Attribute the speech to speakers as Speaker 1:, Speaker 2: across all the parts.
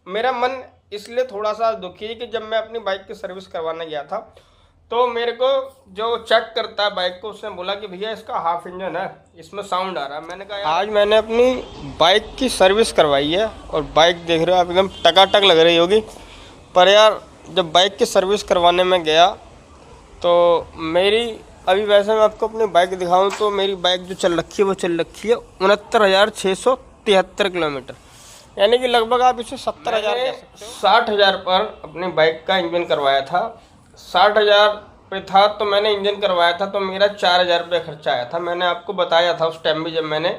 Speaker 1: मेरा मन इसलिए थोड़ा सा दुखी है कि जब मैं अपनी बाइक की सर्विस करवाने गया था तो मेरे को जो चेक करता है बाइक को उसने बोला कि भैया इसका हाफ इंजन है, इसमें साउंड आ रहा है। मैंने कहा यार आज मैंने अपनी बाइक की सर्विस करवाई है और बाइक देख रहे हो आप एकदम टकाटक लग रही होगी, पर यार जब बाइक की सर्विस करवाने में गया तो मेरी अभी वैसे मैं आपको अपनी बाइक दिखाऊं तो मेरी बाइक जो चल रखी है वो चल रखी है 69,673 किलोमीटर, यानी कि लगभग आप इसे 70,000 कह सकते हो। 60,000 पर अपनी बाइक का इंजन करवाया था। 60,000 पे था तो मैंने इंजन करवाया था तो मेरा 4,000 रुपये खर्चा आया था। मैंने आपको बताया था उस टाइम भी जब मैंने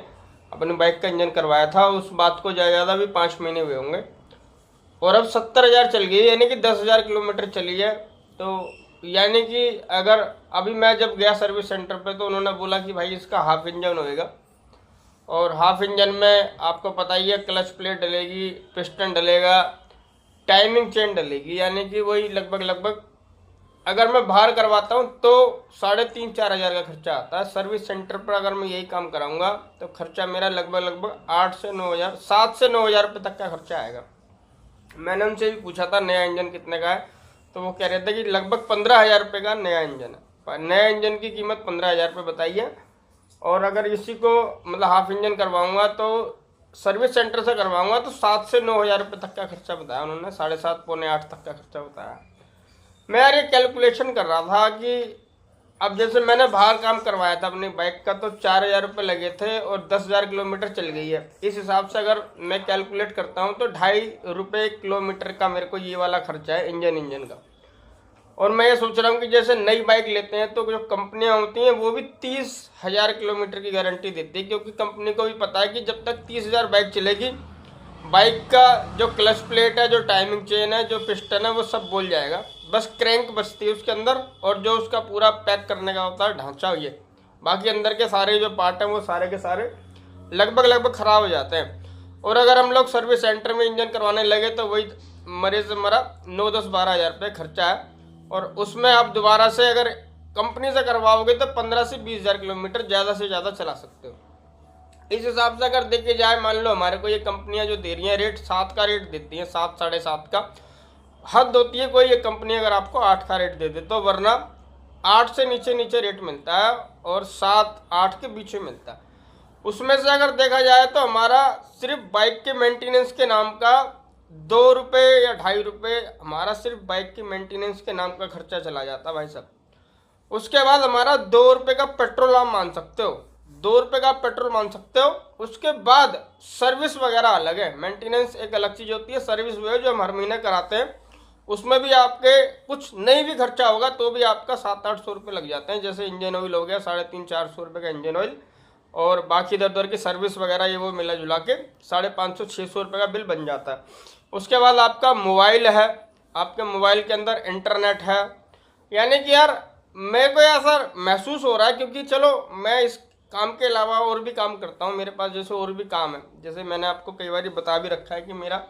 Speaker 1: अपनी बाइक का इंजन करवाया था, उस बात को ज़्यादा भी 5 महीने हुए होंगे और अब 70,000 चल गई, यानी कि 10,000 किलोमीटर चली है। तो यानी कि अगर अभी मैं जब गया सर्विस सेंटर पे तो उन्होंने बोला कि भाई इसका हाफ इंजन होएगा और हाफ इंजन में आपको पता ही है क्लच प्लेट डलेगी, पिस्टन डलेगा, टाइमिंग चेन डलेगी, यानी कि वही लगभग अगर मैं बाहर करवाता हूँ तो 3,500-4,000 का खर्चा आता है। सर्विस सेंटर पर अगर मैं यही काम कराऊंगा तो खर्चा मेरा लगभग 8 से 9,000, 7 से 9,000 रुपये तक का खर्चा आएगा। मैंने उनसे भी पूछा था नया इंजन कितने का है, तो वो कह रहे थे कि लगभग 15,000 रुपये का नया इंजन है। नया इंजन की कीमत 15,000 रुपये बताई है और अगर इसी को मतलब हाफ इंजन करवाऊंगा तो सर्विस सेंटर से करवाऊंगा तो 7 से 9,000 रुपये तक का खर्चा बताया उन्होंने, 7.5 पौने 8 तक का खर्चा बताया। मैं यार ये कैलकुलेशन कर रहा था कि अब जैसे मैंने बाहर काम करवाया था अपनी बाइक का तो 4,000 रुपये लगे थे और 10,000 किलोमीटर चल गई है। इस हिसाब से अगर मैं कैलकुलेट करता हूँ तो 2.5 रुपये किलोमीटर का मेरे को ये वाला खर्चा है इंजन का। और मैं ये सोच रहा हूँ कि जैसे नई बाइक लेते हैं तो जो कंपनियां होती हैं वो भी 30,000 किलोमीटर की गारंटी देती है, क्योंकि कंपनी को भी पता है कि जब तक 30,000 बाइक चलेगी बाइक का जो क्लच प्लेट है, जो टाइमिंग चेन है, जो पिस्टन है वो सब बोल जाएगा, बस क्रैंक बचती है उसके अंदर और जो उसका पूरा पैक करने का होता है ढांचा, ये बाकी अंदर के सारे जो पार्ट हैं वो सारे के सारे लगभग ख़राब हो जाते हैं। और अगर हम लोग सर्विस सेंटर में इंजन करवाने लगे तो वही मरे से मरा 9-10-12,000 रुपये खर्चा है और उसमें आप दोबारा से अगर कंपनी से करवाओगे तो 15 से 20,000 किलोमीटर ज़्यादा से ज़्यादा चला सकते हो। इस हिसाब से अगर देखे जाए, मान लो हमारे को ये कंपनियां जो दे रही हैं रेट 7 का रेट देती हैं, 7 7.5 का हद होती है कोई ये कंपनी अगर आपको 8 का रेट दे दे तो, वरना 8 से नीचे रेट मिलता है और 7-8 के बीच में मिलता है। उसमें से अगर देखा जाए तो हमारा सिर्फ बाइक के मेंटेनेंस के नाम का 2 रुपये या 2.5 रुपये हमारा सिर्फ बाइक की मेंटेनेंस के नाम का खर्चा चला जाता भाई साहब। उसके बाद हमारा 2 रुपये का पेट्रोल आप मान सकते हो, 2 रुपये का पेट्रोल मान सकते हो। उसके बाद सर्विस वगैरह अलग है, मेंटेनेंस एक अलग चीज़ होती है, सर्विस वो है जो हम हर महीने कराते हैं, उसमें भी आपके कुछ नहीं भी खर्चा होगा तो भी आपका 700-800 रुपये लग जाते हैं। जैसे इंजन ऑयल हो गया 350-400 रुपये का इंजन ऑयल और बाकी इधर उधर की सर्विस वगैरह ये वो मिला जुला के 550-600 रुपये का बिल बन जाता है। उसके बाद आपका मोबाइल है, आपके मोबाइल के अंदर इंटरनेट है, यानी कि यार मेरे को ऐसा महसूस हो रहा है क्योंकि चलो मैं इस काम के अलावा और भी काम करता हूँ, मेरे पास जैसे और भी काम है, जैसे मैंने आपको कई बार बता भी रखा है कि मेरा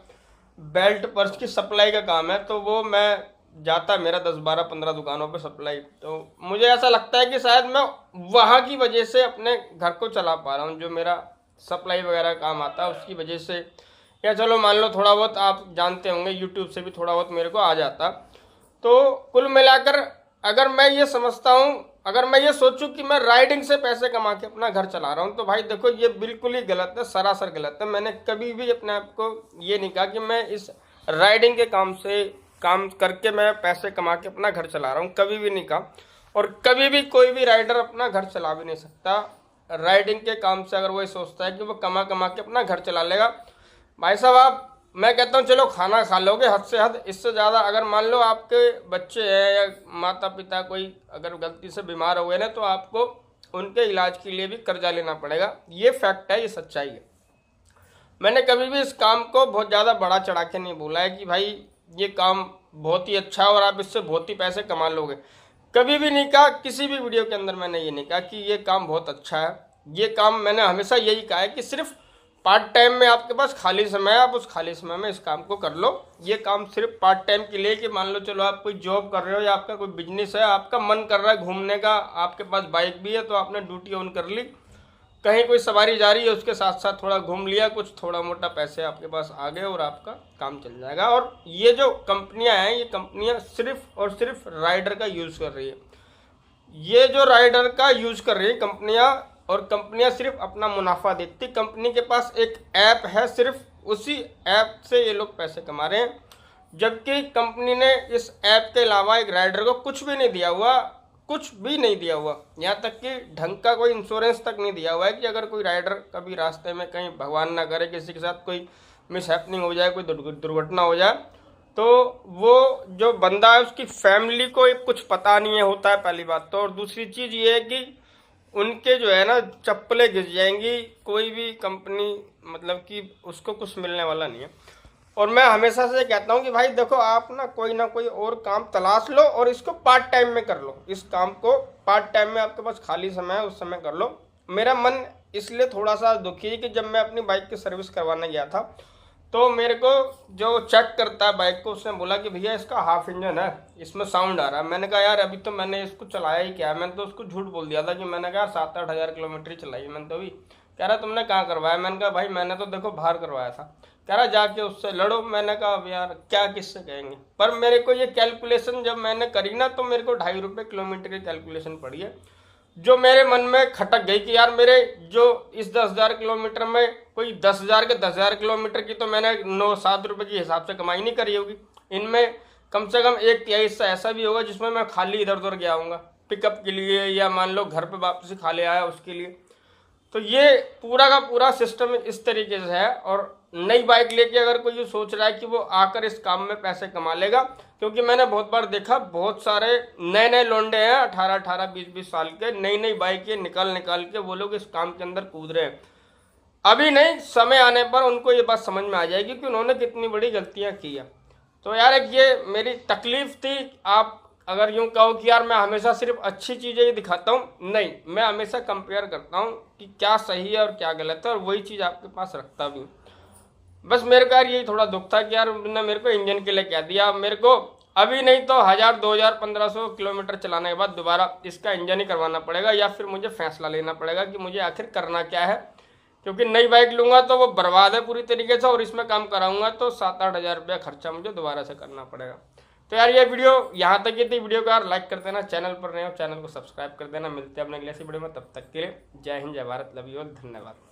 Speaker 1: बेल्ट पर्स की सप्लाई का काम है, तो वो मैं जाता है मेरा 10-12-15 दुकानों पे सप्लाई, तो मुझे ऐसा लगता है कि शायद मैं वहाँ की वजह से अपने घर को चला पा रहा हूँ, जो मेरा सप्लाई वगैरह काम आता है उसकी वजह से, या चलो मान लो थोड़ा बहुत आप जानते होंगे यूट्यूब से भी थोड़ा बहुत मेरे को आ जाता। तो कुल मिलाकर अगर मैं ये समझता हूँ, अगर मैं ये सोचूं कि मैं राइडिंग से पैसे कमा के अपना घर चला रहा हूँ तो भाई देखो ये बिल्कुल ही गलत है, सरासर गलत है। मैंने कभी भी अपने आप को ये नहीं कहा कि मैं इस राइडिंग के काम से काम करके मैं पैसे कमा के अपना घर चला रहा हूँ, कभी भी नहीं कहा। और कभी भी कोई भी राइडर अपना घर चला भी नहीं सकता राइडिंग के काम से, अगर वो सोचता है कि वो कमा कमा के अपना घर चला लेगा। भाई साहब आप, मैं कहता हूँ चलो खाना खा लोगे हद से हद, इससे ज़्यादा अगर मान लो आपके बच्चे हैं या माता पिता कोई अगर गलती से बीमार हो गए ना तो आपको उनके इलाज के लिए भी कर्जा लेना पड़ेगा, ये फैक्ट है, ये सच्चाई है। मैंने कभी भी इस काम को बहुत ज़्यादा बढ़ा चढ़ा के नहीं बोला है कि भाई ये काम बहुत ही अच्छा है और आप इससे बहुत ही पैसे कमा लोगे, कभी भी नहीं कहा। किसी भी वीडियो के अंदर मैंने ये नहीं कहा कि ये काम बहुत अच्छा है। ये काम मैंने हमेशा यही कहा है कि सिर्फ पार्ट टाइम में आपके पास खाली समय है, आप उस खाली समय में इस काम को कर लो। ये काम सिर्फ पार्ट टाइम के लिए कि मान लो चलो आप कोई जॉब कर रहे हो या आपका कोई बिजनेस है, आपका मन कर रहा है घूमने का, आपके पास बाइक भी है तो आपने ड्यूटी ऑन कर ली, कहीं कोई सवारी जा रही है उसके साथ साथ थोड़ा घूम लिया, कुछ थोड़ा मोटा पैसे आपके पास आ गए और आपका काम चल जाएगा। और ये जो कंपनियां हैं, ये कंपनियां सिर्फ और सिर्फ राइडर का यूज़ कर रही है। ये जो राइडर का यूज़ कर रही है कंपनियां, और कंपनियां सिर्फ अपना मुनाफा देखती। कंपनी के पास एक ऐप है, सिर्फ उसी ऐप से ये लोग पैसे कमा रहे हैं, जबकि कंपनी ने इस ऐप के अलावा एक राइडर को कुछ भी नहीं दिया हुआ, कुछ भी नहीं दिया हुआ। यहाँ तक कि ढंग का कोई इंश्योरेंस तक नहीं दिया हुआ है कि अगर कोई राइडर कभी रास्ते में कहीं भगवान ना करे किसी के साथ कोई मिसहैपनिंग हो जाए, कोई दुर्घटना हो जाए, तो वो जो बंदा है उसकी फैमिली को कुछ पता नहीं है होता है, पहली बात तो। और दूसरी चीज़ ये है कि उनके जो है ना चप्पलें घिस जाएंगी, कोई भी कंपनी मतलब कि उसको कुछ मिलने वाला नहीं है। और मैं हमेशा से कहता हूँ कि भाई देखो, आप ना कोई और काम तलाश लो और इसको पार्ट टाइम में कर लो। इस काम को पार्ट टाइम में आपके पास खाली समय है उस समय कर लो। मेरा मन इसलिए थोड़ा सा दुखी है कि जब मैं अपनी बाइक की सर्विस करवाने गया था तो मेरे को जो चेक करता है बाइक को, उसने बोला कि भैया इसका हाफ इंजन है, इसमें साउंड आ रहा है। मैंने कहा यार अभी तो मैंने इसको चलाया ही क्या है। मैंने तो उसको झूठ बोल दिया था कि मैंने कहा 7-8 हज़ार किलोमीटर ही चलाई मैंने तो अभी। कह रहा तुमने कहाँ करवाया? मैंने कहा भाई मैंने तो देखो बाहर करवाया था। कह रहा जाके उससे लड़ो। मैंने कहा अब यार क्या किससे कहेंगे। पर मेरे को ये कैलकुलेशन जब मैंने करी ना तो मेरे को 2.5 रुपये किलोमीटर की कैलकुलेशन पड़ी है, जो मेरे मन में खटक गई कि यार मेरे जो इस 10,000 किलोमीटर में कोई 10,000 के 10,000 किलोमीटर की तो मैंने 9-7 रुपये के हिसाब से कमाई नहीं करी होगी। इनमें कम से कम 1/3 हिस्सा ऐसा भी होगा जिसमें मैं खाली इधर उधर गया हूँगा पिकअप के लिए, या मान लो घर पे वापसी खा ले आया उसके लिए। तो ये पूरा का पूरा सिस्टम इस तरीके से है। और नई बाइक लेके अगर कोई ये सोच रहा है कि वो आकर इस काम में पैसे कमा लेगा, क्योंकि मैंने बहुत बार देखा बहुत सारे नए नए लौंडे हैं 18-18, 20-20 साल के, नई नई बाइकें निकाल के वो लोग इस काम के अंदर कूद रहे हैं। अभी नहीं, समय आने पर उनको ये बात समझ में आ जाएगी कि उन्होंने कितनी बड़ी गलतियां की है। तो यार एक ये मेरी तकलीफ थी। आप अगर यूँ कहो कि यार मैं हमेशा सिर्फ अच्छी चीज़ें ही दिखाता हूँ, नहीं, मैं हमेशा कंपेयर करता हूँ कि क्या सही है और क्या गलत है, और वही चीज़ आपके पास रखता भी हूँ। बस मेरे को यार यही थोड़ा दुख था कि यार उन्होंने मेरे को इंजन के लिए कह दिया। मेरे को अभी नहीं तो 1000, 2000, 1500 किलोमीटर चलाने के बाद दोबारा इसका इंजन ही करवाना पड़ेगा, या फिर मुझे फैसला लेना पड़ेगा कि मुझे आखिर करना क्या है। क्योंकि नई बाइक लूँगा तो वो बर्बाद है पूरी तरीके से, और इसमें काम कराऊंगा तो 7-8 हज़ार रुपया खर्चा मुझे दोबारा से करना पड़ेगा। तो यार ये वीडियो यहाँ तक ही थी। वीडियो को यार लाइक कर देना, चैनल पर नए हो चैनल को सब्सक्राइब कर देना। मिलते हैं अपने अगले वीडियो में, तब तक के लिए जय हिंद, जय भारत, लव यू ऑल, धन्यवाद।